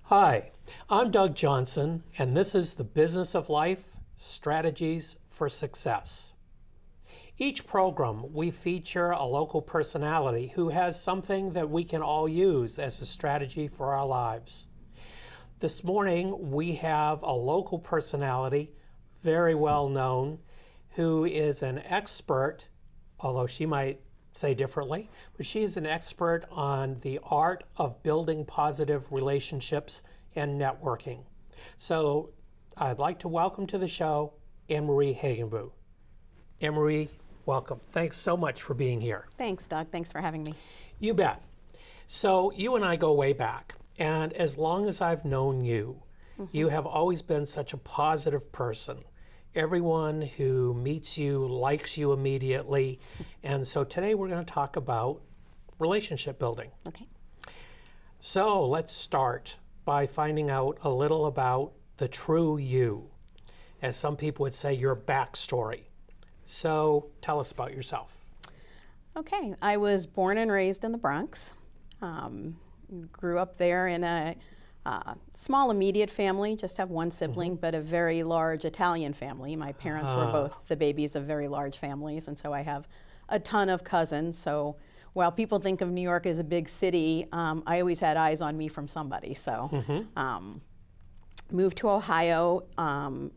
Hi, I'm Doug Johnson, and this is The Business of Life, Strategies for Success. Each program, we feature a local personality who has something that we can all use as a strategy for our lives. This morning, we have a local personality, very well known, who is an expert, although she might say differently, but she is an expert on the art of building positive relationships and networking. So I'd like to welcome to the show AnnMarie Hagenbuch. AnnMarie, welcome. Thanks so much for being here. Thanks, Doug. Thanks for having me. You bet. So you and I go way back, and as long as I've known you, you have always been such a positive person. Everyone who meets you likes you immediately. And so today we're going to talk about relationship building. Okay. So let's start by finding out a little about the true you. As some people would say, your backstory. So tell us about yourself. Okay. I was born and raised in the Bronx. Grew up there in a small immediate family, just have one sibling, but a very large Italian family. My parents were both the babies of very large families, and so I have a ton of cousins. So while people think of New York as a big city, I always had eyes on me from somebody. So moved to Ohio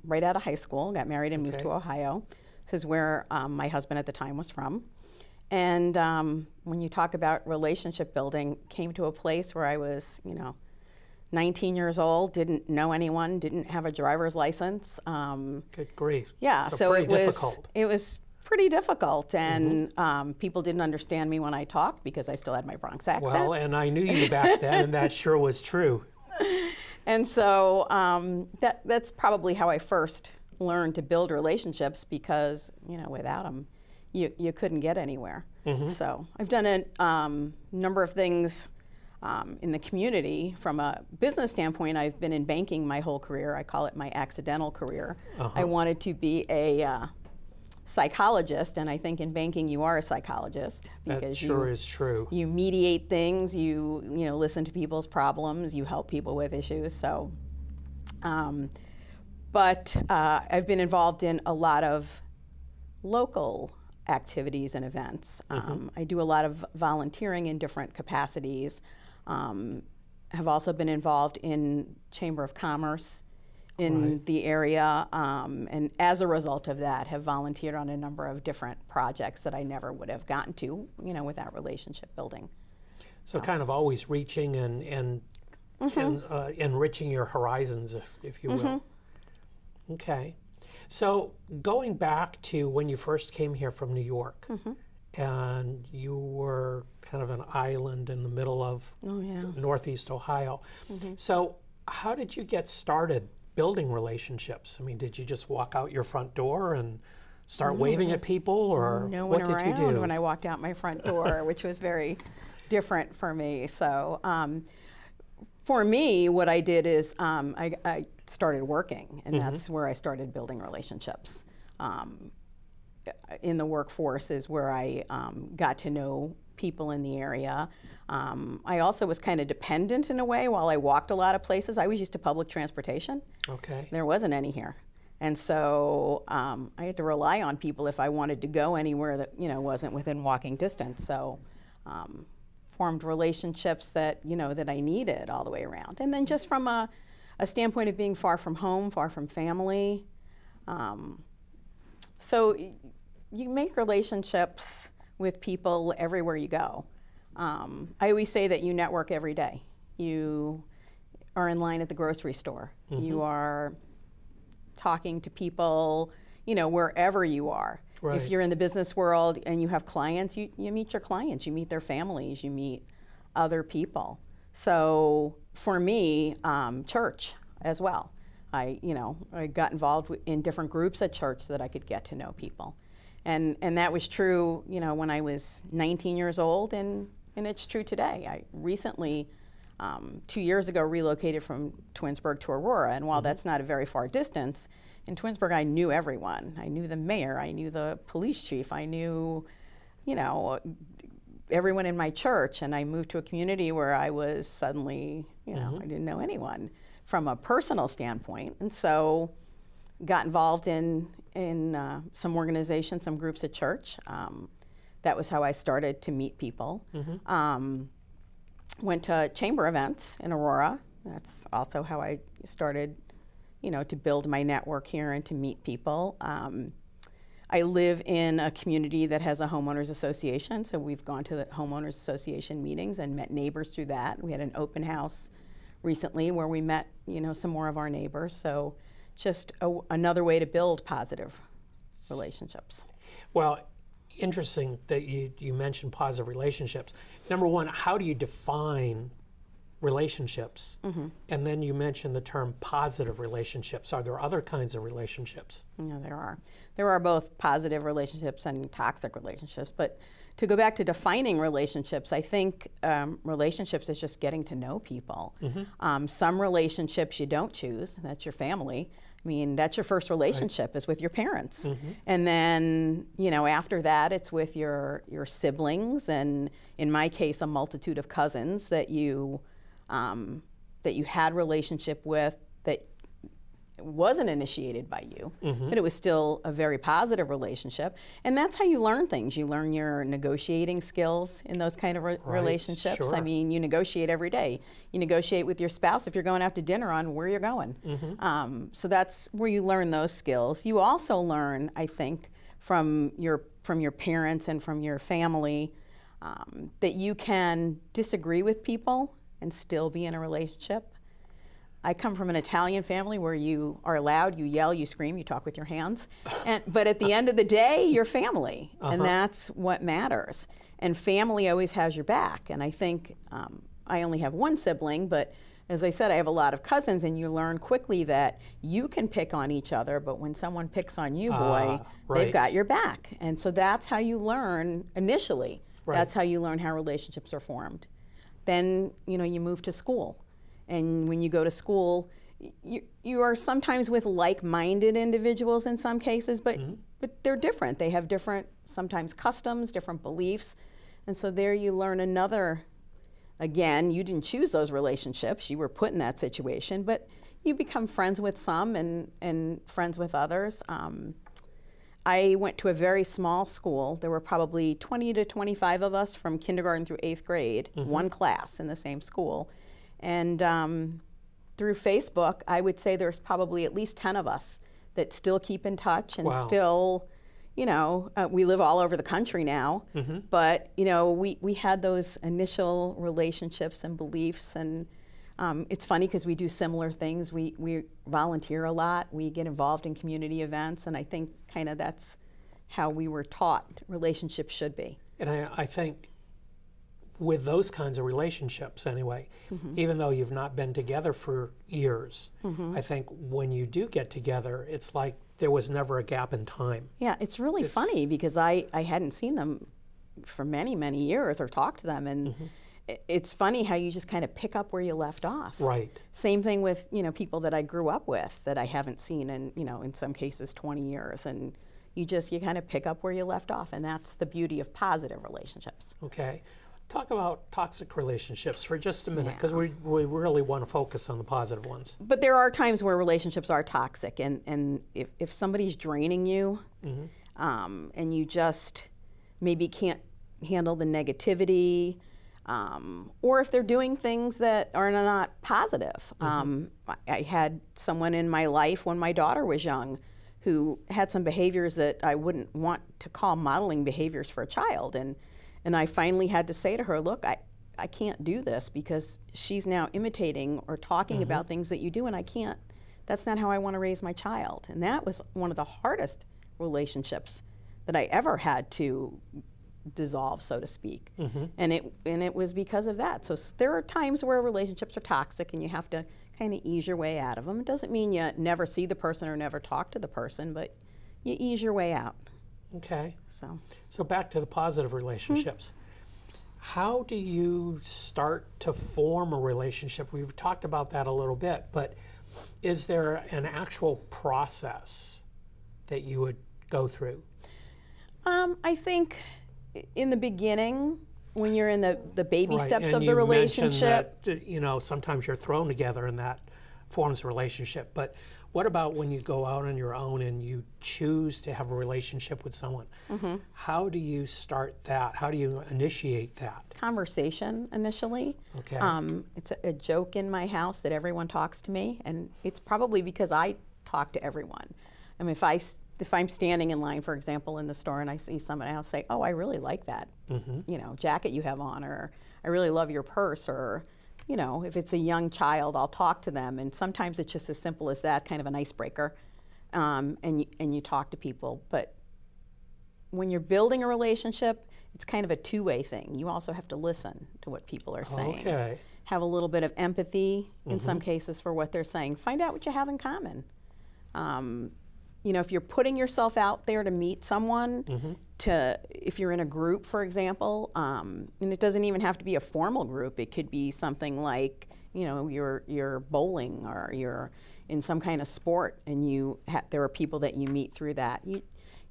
right out of high school, got married and moved to Ohio. This is where my husband at the time was from. And when you talk about relationship building, came to a place where I was, 19 years old, didn't know anyone, didn't have a driver's license. Good grief. Yeah, so difficult. It was pretty difficult, and people didn't understand me when I talked because I still had my Bronx accent. Well, and I knew you back then, and that sure was true. And so that's probably how I first learned to build relationships because, without them, you couldn't get anywhere. So I've done a number of things in the community. From a business standpoint, I've been in banking my whole career. I call it my accidental career. I wanted to be a psychologist, and I think in banking you are a psychologist because that sure is true. You mediate things, you listen to people's problems, you help people with issues. So, but I've been involved in a lot of local activities and events. I do a lot of volunteering in different capacities. Have also been involved in Chamber of Commerce in the area, and as a result of that, have volunteered on a number of different projects that I never would have gotten to, without relationship building. So kind of always reaching and enriching your horizons, if you will. Okay. So going back to when you first came here from New York, and you were kind of an island in the middle of Northeast Ohio. So how did you get started building relationships? I mean, did you just walk out your front door and start waving at people, or no what one did you around do? when I walked out my front door, which was very different for me. So for me, what I did is I started working, and that's where I started building relationships. In the workforce is where I got to know people in the area. I also was kind of dependent in a way. While I walked a lot of places, I was used to public transportation. Okay. There wasn't any here. And so I had to rely on people if I wanted to go anywhere that wasn't within walking distance. So formed relationships that that I needed all the way around. And then just from a standpoint of being far from home, far from family. So you make relationships with people everywhere you go. I always say that you network every day. You are in line at the grocery store. You are talking to people, wherever you are. Right. If you're in the business world and you have clients, you meet your clients, you meet their families, you meet other people. So for me, church as well. I got involved in different groups at church so that I could get to know people. And that was true, when I was 19 years old, and it's true today. I recently, 2 years ago, relocated from Twinsburg to Aurora, and while that's not a very far distance, in Twinsburg I knew everyone. I knew the mayor, I knew the police chief, I knew, everyone in my church, and I moved to a community where I was suddenly, I didn't know anyone from a personal standpoint, and so got involved in some organizations, some groups at church. That was how I started to meet people. Went to chamber events in Aurora. That's also how I started, to build my network here and to meet people. I live in a community that has a homeowners association, so we've gone to the homeowners association meetings and met neighbors through that. We had an open house recently where we met, some more of our neighbors. So just another way to build positive relationships. Well, interesting that you mentioned positive relationships. Number one, how do you define relationships? And then you mentioned the term positive relationships. Are there other kinds of relationships? Yeah, there are. There are both positive relationships and toxic relationships. But to go back to defining relationships, I think relationships is just getting to know people. Some relationships you don't choose. That's your family. I mean, that's your first relationship, is with your parents. And then, after that, it's with your siblings, and in my case, a multitude of cousins that you had relationship with that wasn't initiated by you, but it was still a very positive relationship. And that's how you learn things. You learn your negotiating skills in those kind of relationships. Sure. I mean, you negotiate every day. You negotiate with your spouse if you're going out to dinner on where you're going. So that's where you learn those skills. You also learn, I think, from your parents and from your family that you can disagree with people and still be in a relationship. I come from an Italian family where you are loud, you yell, you scream, you talk with your hands. But at the end of the day, you're family, and that's what matters. And family always has your back. And I think I only have one sibling, but as I said, I have a lot of cousins, and you learn quickly that you can pick on each other, but when someone picks on you, boy, they've got your back. And so that's how you learn initially. That's how you learn how relationships are formed. Then, you move to school. And when you go to school, you are sometimes with like-minded individuals in some cases, but they're different. They have different, sometimes customs, different beliefs. And so there you learn another, again, you didn't choose those relationships. You were put in that situation, but you become friends with some and friends with others. I went to a very small school. There were probably 20 to 25 of us from kindergarten through 8th grade, one class in the same school. And through Facebook, I would say there's probably at least 10 of us that still keep in touch and still, we live all over the country now. But, we had those initial relationships and beliefs. And it's funny because we do similar things. We volunteer a lot. We get involved in community events. And I think kind of that's how we were taught relationships should be. And I think with those kinds of relationships anyway, even though you've not been together for years, I think when you do get together, it's like there was never a gap in time. Yeah, it's really funny because I hadn't seen them for many, many years or talked to them. And it's funny how you just kind of pick up where you left off. Right. Same thing with, people that I grew up with that I haven't seen in, in some cases 20 years. And you kind of pick up where you left off. And that's the beauty of positive relationships. Okay. Talk about toxic relationships for just a minute, because we really want to focus on the positive ones. But there are times where relationships are toxic, and if somebody's draining you, and you just maybe can't handle the negativity, or if they're doing things that are not positive. I had someone in my life when my daughter was young who had some behaviors that I wouldn't want to call modeling behaviors for a child, and I finally had to say to her, look, I can't do this because she's now imitating or talking about things that you do, and I can't. That's not how I want to raise my child. And that was one of the hardest relationships that I ever had to dissolve, so to speak. And it was because of that. So there are times where relationships are toxic and you have to kind of ease your way out of them. It doesn't mean you never see the person or never talk to the person, but you ease your way out. Okay. So back to the positive relationships. How do you start to form a relationship? We've talked about that a little bit, but is there an actual process that you would go through? I think in the beginning, when you're in the baby Right. steps and of the you relationship. mentioned that, sometimes you're thrown together and that forms a relationship. But what about when you go out on your own and you choose to have a relationship with someone? How do you start that? How do you initiate that? Conversation initially. Okay. It's a joke in my house that everyone talks to me, and it's probably because I talk to everyone. I mean, if I'm standing in line, for example, in the store, and I see someone, I'll say, "Oh, I really like that, jacket you have on," or "I really love your purse," or if it's a young child, I'll talk to them, and sometimes it's just as simple as that, kind of an icebreaker, and you talk to people. But when you're building a relationship, it's kind of a two-way thing. You also have to listen to what people are saying. Okay. Have a little bit of empathy in some cases for what they're saying. Find out what you have in common. If you're putting yourself out there to meet someone, if you're in a group, for example, and it doesn't even have to be a formal group. It could be something like, you're bowling or you're in some kind of sport, and there are people that you meet through that.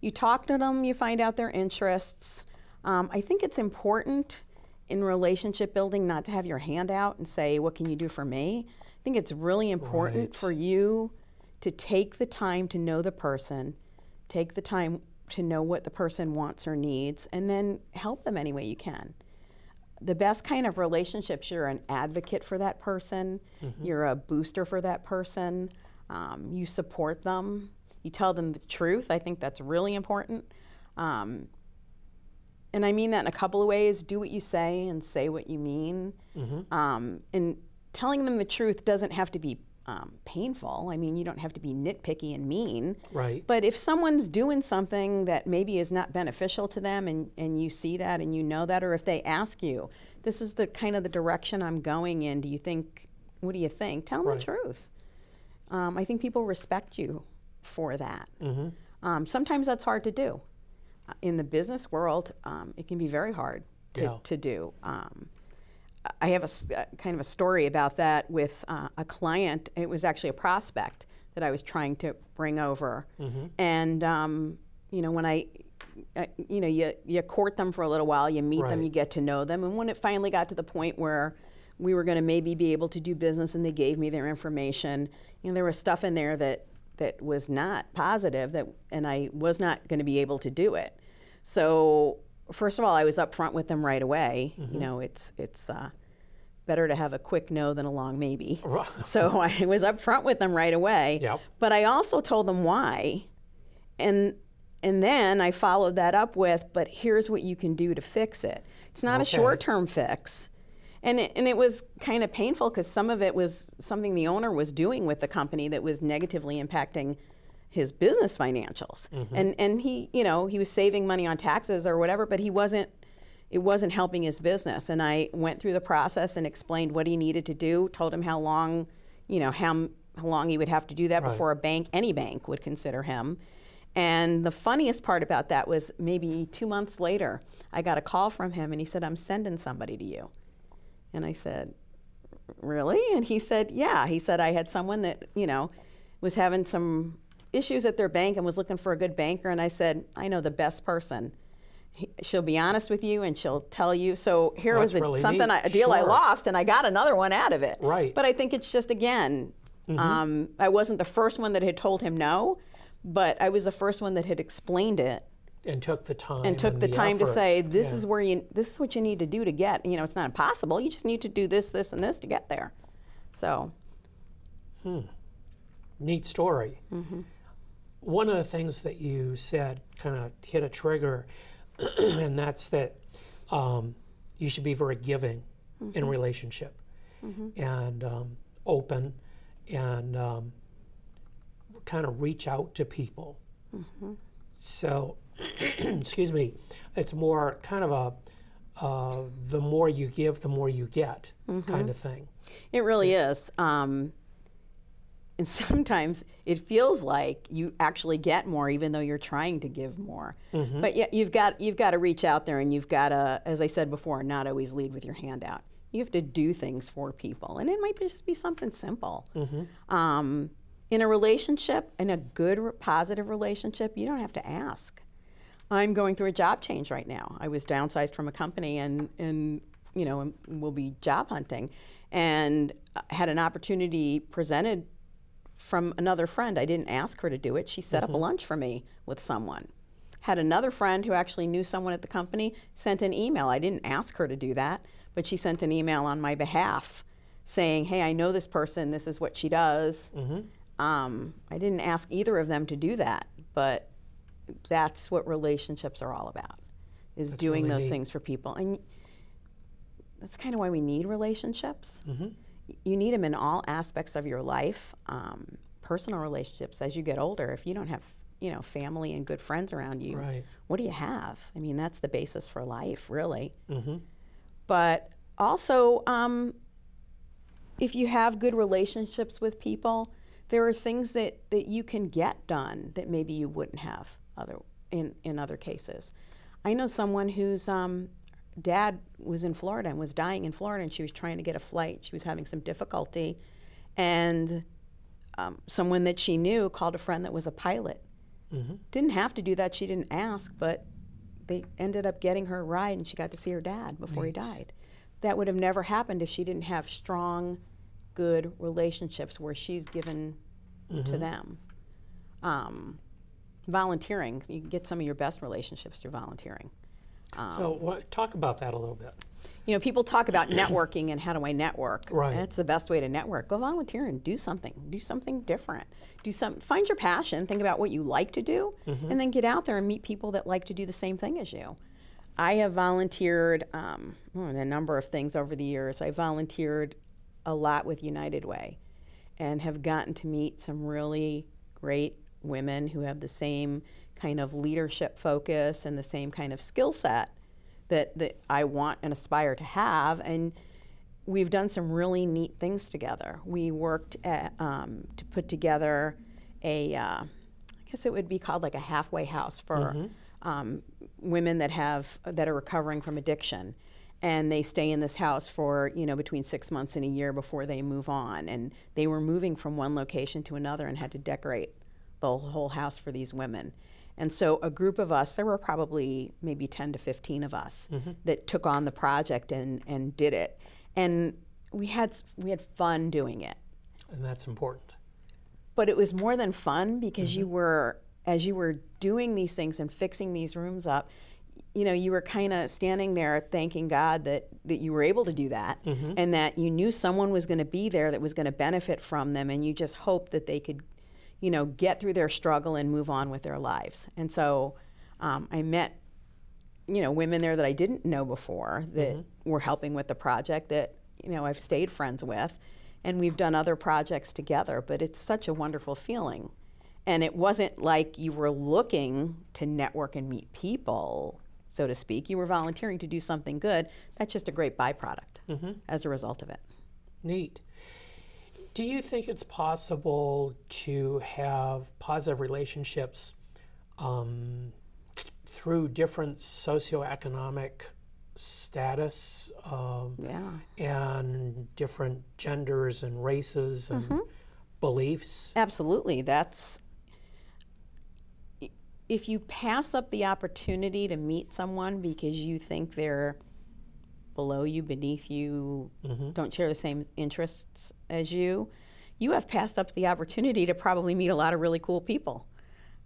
You talk to them, you find out their interests. I think it's important in relationship building not to have your hand out and say, "What can you do for me?" I think it's really important for you to take the time to know the person, take the time to know what the person wants or needs, and then help them any way you can. The best kind of relationships, you're an advocate for that person, you're a booster for that person, you support them, you tell them the truth. I think that's really important. And I mean that in a couple of ways. Do what you say and say what you mean. And telling them the truth doesn't have to be painful. I mean, you don't have to be nitpicky and mean. Right. But if someone's doing something that maybe is not beneficial to them, and you see that and you know that, or if they ask you, "This is the kind of the direction I'm going in. What do you think?" Tell them the truth. I think people respect you for that. Sometimes that's hard to do. In the business world, it can be very hard to do. I have a kind of a story about that with a client. It was actually a prospect that I was trying to bring over. And, when you court them for a little while, you meet them, you get to know them. And when it finally got to the point where we were going to maybe be able to do business and they gave me their information, there was stuff in there that was not positive, and I was not going to be able to do it. So first of all, I was upfront with them right away. It's better to have a quick no than a long maybe. So I was upfront with them right away. But I also told them why, and then I followed that up with, "But here's what you can do to fix it." It's not a short-term fix. And it was kind of painful because some of it was something the owner was doing with the company that was negatively impacting his business financials. And he was saving money on taxes or whatever, but it wasn't helping his business. And I went through the process and explained what he needed to do, told him how long he would have to do that before any bank would consider him. And the funniest part about that was maybe 2 months later, I got a call from him and he said, "I'm sending somebody to you." And I said, "Really?" And he said, "Yeah." He said, "I had someone that, was having some issues at their bank and was looking for a good banker." And I said, "I know the best person. She'll be honest with you and she'll tell you." So here was really a deal I lost, and I got another one out of it. Right. But I think it's just, again, I wasn't the first one that had told him no, but I was the first one that had explained it. And took the time. And took the time to effort. say, this is what you need to do to get. It's not impossible. You just need to do this, this, and this to get there. So. Neat story. One of the things that you said kind of hit a trigger, and that's that you should be very giving in a relationship, and open, and kind of reach out to people. So, excuse me, it's more kind of the more you give, the more you get kind of thing. It really is. And sometimes it feels like you actually get more, even though you're trying to give more. But yet you've got to reach out there, and you've got to, as I said before, not always lead with your hand out. You have to do things for people, and it might just be something simple. In a relationship, in a good, positive relationship, you don't have to ask. I'm going through a job change right now. I was downsized from a company and will be job hunting, and had an opportunity presented from another friend. I didn't ask her to do it. She set up a lunch for me with someone. Had another friend who actually knew someone at the company, sent an email. I didn't ask her to do that, but she sent an email on my behalf saying, hey, I know this person, this is what she does. I didn't ask either of them to do that, but that's what relationships are all about, is That's doing really those neat. things for people. And that's kind of why we need relationships. You need them in all aspects of your life. Personal relationships, as you get older, if you don't have family and good friends around you, Right. what do you have? I mean, that's the basis for life, really. But also, if you have good relationships with people, there are things that you can get done that maybe you wouldn't have in other cases. I know someone whose dad was in Florida and was dying in Florida, and she was trying to get a flight. She was having some difficulty, and someone that she knew called a friend that was a pilot. Didn't have to do that. She didn't ask, but they ended up getting her a ride, and she got to see her dad before he died. That would have never happened if she didn't have strong, good relationships where she's given to them. Volunteering, you can get some of your best relationships through volunteering. So talk about that a little bit. People talk about networking and how do I network. Right. That's the best way to network. Go volunteer and do something different. Find your passion, think about what you like to do, and then get out there and meet people that like to do the same thing as you. I have volunteered on a number of things over the years. I volunteered a lot with United Way and have gotten to meet some really great women who have the same kind of leadership focus and the same kind of skill set that I want and aspire to have. And we've done some really neat things together. We worked to put together I guess it would be called like a halfway house for women that are recovering from addiction. And they stay in this house for between 6 months and a year before they move on. And they were moving from one location to another and had to decorate the whole house for these women. And so a group of us, there were probably maybe 10 to 15 of us that took on the project and did it. And we had fun doing it. And that's important. But it was more than fun because as you were doing these things and fixing these rooms up, you were kind of standing there thanking God that you were able to do that, and that you knew someone was going to be there that was going to benefit from them, and you just hoped that they could get through their struggle and move on with their lives. And so I met, women there that I didn't know before that were helping with the project that, I've stayed friends with, and we've done other projects together, but it's such a wonderful feeling. And it wasn't like you were looking to network and meet people, so to speak. You were volunteering to do something good. That's just a great byproduct as a result of it. Neat. Do you think it's possible to have positive relationships through different socioeconomic status and different genders and races and beliefs? Absolutely. If you pass up the opportunity to meet someone because you think they're below you, beneath you, don't share the same interests as you, you have passed up the opportunity to probably meet a lot of really cool people.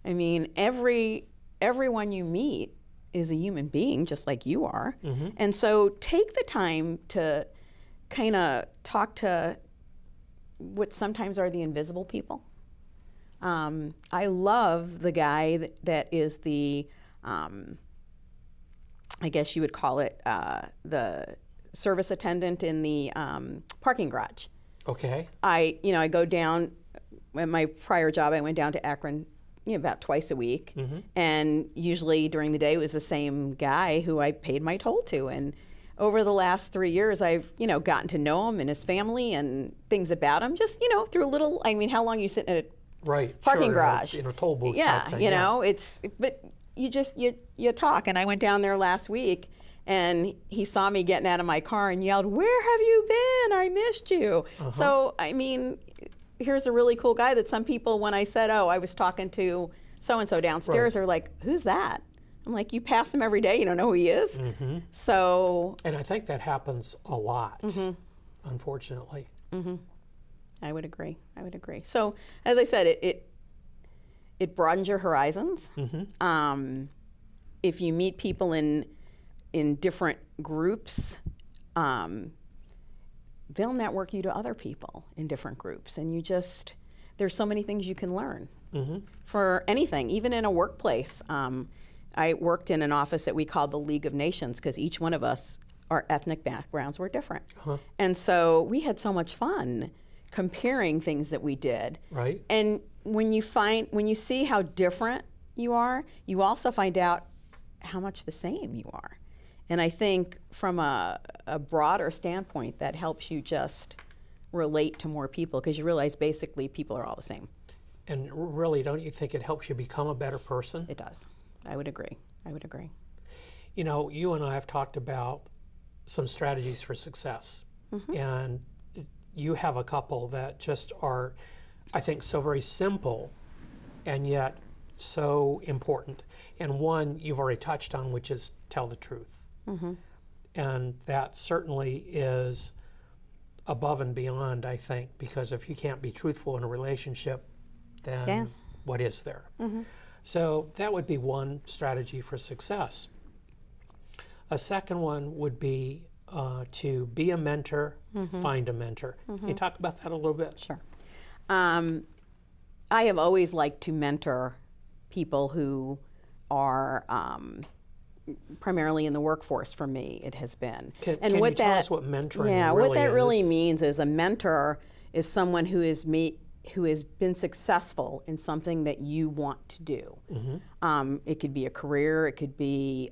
I mean, everyone you meet is a human being just like you are. And so take the time to kind of talk to what sometimes are the invisible people. I love the guy that is the, I guess you would call it the service attendant in the parking garage. Okay. I go down, at my prior job, I went down to Akron about twice a week. And usually during the day it was the same guy who I paid my toll to. And over the last 3 years, I've, gotten to know him and his family and things about him, just, through a little, how long you sit in a parking garage? In a toll booth. Yeah, type thing, but you talk. And I went down there last week, and he saw me getting out of my car and yelled, "Where have you been? I missed you." So, here's a really cool guy that some people, when I said, "Oh, I was talking to so-and-so downstairs," are like, "Who's that?" I'm like, you pass him every day, you don't know who he is. Mm-hmm. So. And I think that happens a lot, unfortunately. I would agree. So, as I said, it broadens your horizons. If you meet people in different groups, they'll network you to other people in different groups, and there's so many things you can learn for anything, even in a workplace. I worked in an office that we called the League of Nations because each one of us, our ethnic backgrounds were different. And so we had so much fun comparing things that we did. Right. And when you see how different you are, you also find out how much the same you are. And I think from a broader standpoint, that helps you just relate to more people because you realize basically people are all the same. And really, don't you think it helps you become a better person? It does. I would agree. You know, you and I have talked about some strategies for success. And you have a couple that just are, I think, so very simple and yet so important. And one you've already touched on, which is tell the truth. And that certainly is above and beyond, I think, because if you can't be truthful in a relationship, then what is there? So that would be one strategy for success. A second one would be to be a mentor, find a mentor. Can you talk about that a little bit? Sure. I have always liked to mentor people who are primarily in the workforce. For me, it has been. Can you tell us what mentoring really is? Yeah, what that really means is a mentor is someone who has been successful in something that you want to do. It could be a career, it could be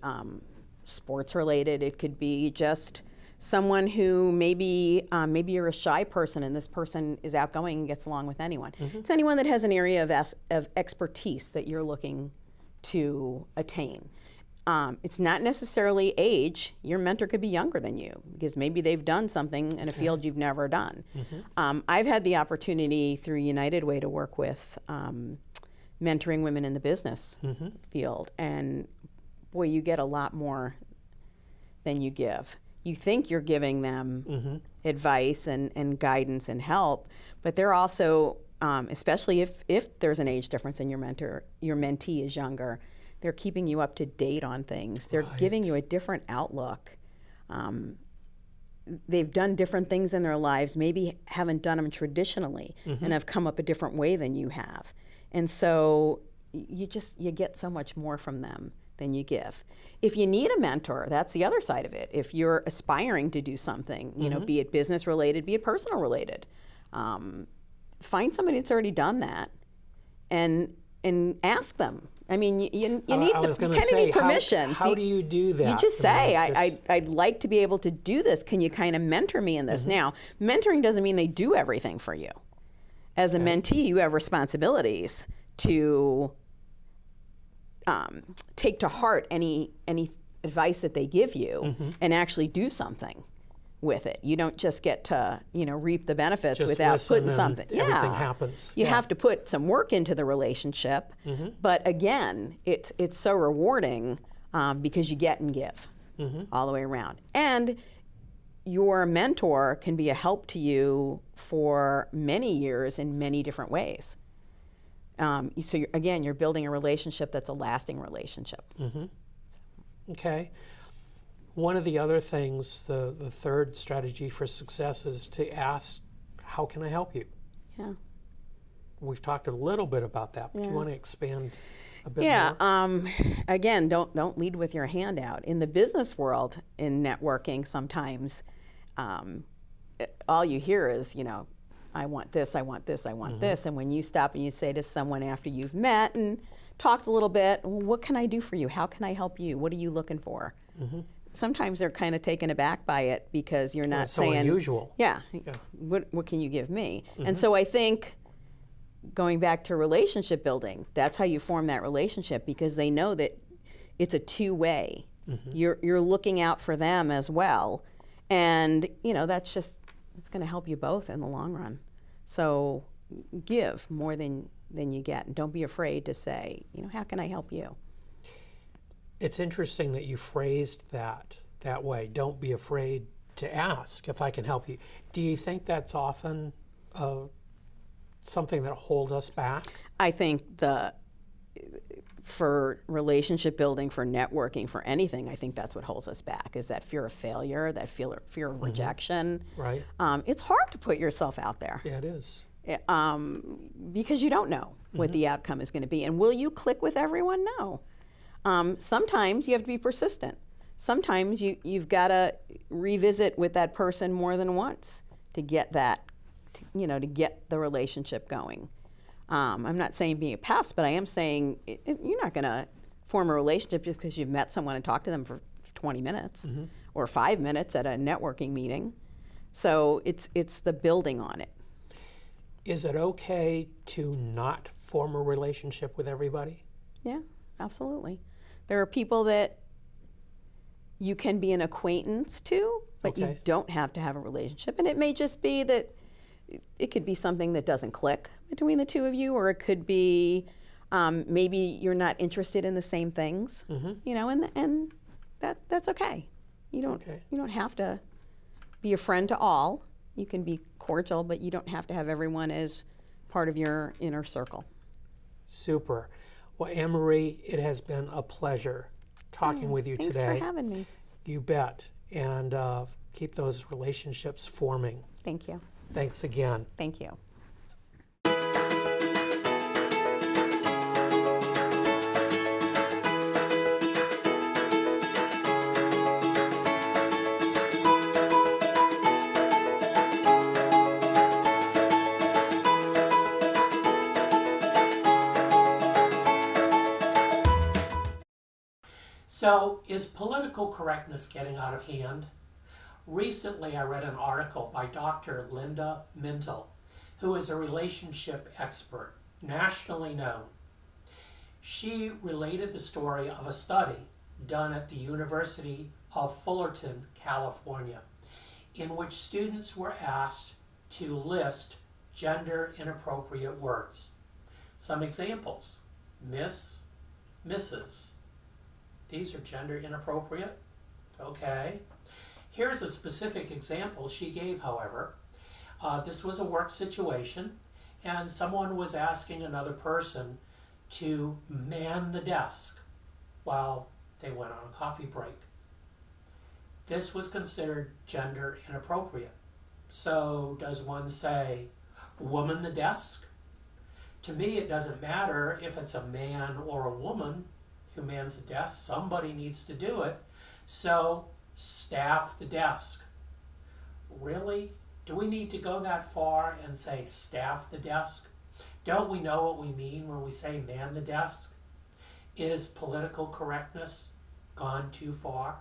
sports related, it could be just someone who maybe you're a shy person and this person is outgoing and gets along with anyone. It's anyone that has an area of expertise that you're looking to attain. It's not necessarily age. Your mentor could be younger than you because maybe they've done something in a field you've never done. I've had the opportunity through United Way to work with mentoring women in the business field, and boy, you get a lot more than you give. You think you're giving them advice and guidance and help, but they're also, especially if there's an age difference and your mentee is younger, they're keeping you up to date on things. They're giving you a different outlook. They've done different things in their lives, maybe haven't done them traditionally, and have come up a different way than you have. And so you get so much more from them than you give. If you need a mentor, that's the other side of it. If you're aspiring to do something, you know, be it business related, be it personal related, find somebody that's already done that, and ask them. I mean, you need permission. How do you do that? You just say, I'd like to be able to do this. Can you kind of mentor me in this? Now, mentoring doesn't mean they do everything for you. As a mentee, you have responsibilities to take to heart any advice that they give you and actually do something with it. You don't just get to, reap the benefits just without putting something. Everything happens. You have to put some work into the relationship, but again, it's so rewarding because you get and give all the way around. And your mentor can be a help to you for many years in many different ways. So you're building a relationship that's a lasting relationship. Okay. One of the other things, the third strategy for success is to ask, how can I help you? Yeah. We've talked a little bit about that, but do you want to expand a bit more? Yeah. Again, don't lead with your hand out. In the business world, in networking, sometimes all you hear is, I want this, I want this, I want this. And when you stop and you say to someone after you've met and talked a little bit, what can I do for you? How can I help you? What are you looking for? Sometimes they're kind of taken aback by it because you're not saying, so unusual. Yeah. What can you give me? And so I think going back to relationship building, that's how you form that relationship, because they know that it's a two-way. You're looking out for them as well, and it's going to help you both in the long run. So give more than you get, and don't be afraid to say, how can I help you? It's interesting that you phrased that way. Don't be afraid to ask if I can help you. Do you think that's often something that holds us back? I think for relationship building, for networking, for anything, I think that's what holds us back, is that fear of failure, that fear of rejection. Right. It's hard to put yourself out there. Yeah, it is. Because you don't know what the outcome is going to be. And will you click with everyone? No. Sometimes you have to be persistent. Sometimes you've got to revisit with that person more than once to get that, to get the relationship going. I'm not saying being a pest, but I am saying you're not going to form a relationship just because you've met someone and talked to them for 20 minutes or 5 minutes at a networking meeting. So it's the building on it. Is it okay to not form a relationship with everybody? Yeah, absolutely. There are people that you can be an acquaintance to, but you don't have to have a relationship. And it may just be that it could be something that doesn't click between the two of you, or it could be maybe you're not interested in the same things, and that's okay. You don't have to be a friend to all. You can be cordial, but you don't have to have everyone as part of your inner circle. Super. Well, AnnMarie, it has been a pleasure talking with you today. Thanks for having me. You bet. And keep those relationships forming. Thank you. Thanks again. Thank you. So, is political correctness getting out of hand? Recently, I read an article by Dr. Linda Mintle, who is a relationship expert, nationally known. She related the story of a study done at the University of Fullerton, California, in which students were asked to list gender inappropriate words. Some examples: Miss, Mrs. These are gender inappropriate. Okay. Here's a specific example she gave, however. This was a work situation, and someone was asking another person to man the desk while they went on a coffee break. This was considered gender inappropriate. So does one say, woman the desk? To me, it doesn't matter if it's a man or a woman who mans the desk. Somebody needs to do it. So staff the desk. Really? Do we need to go that far and say staff the desk? Don't we know what we mean when we say man the desk? Is political correctness gone too far?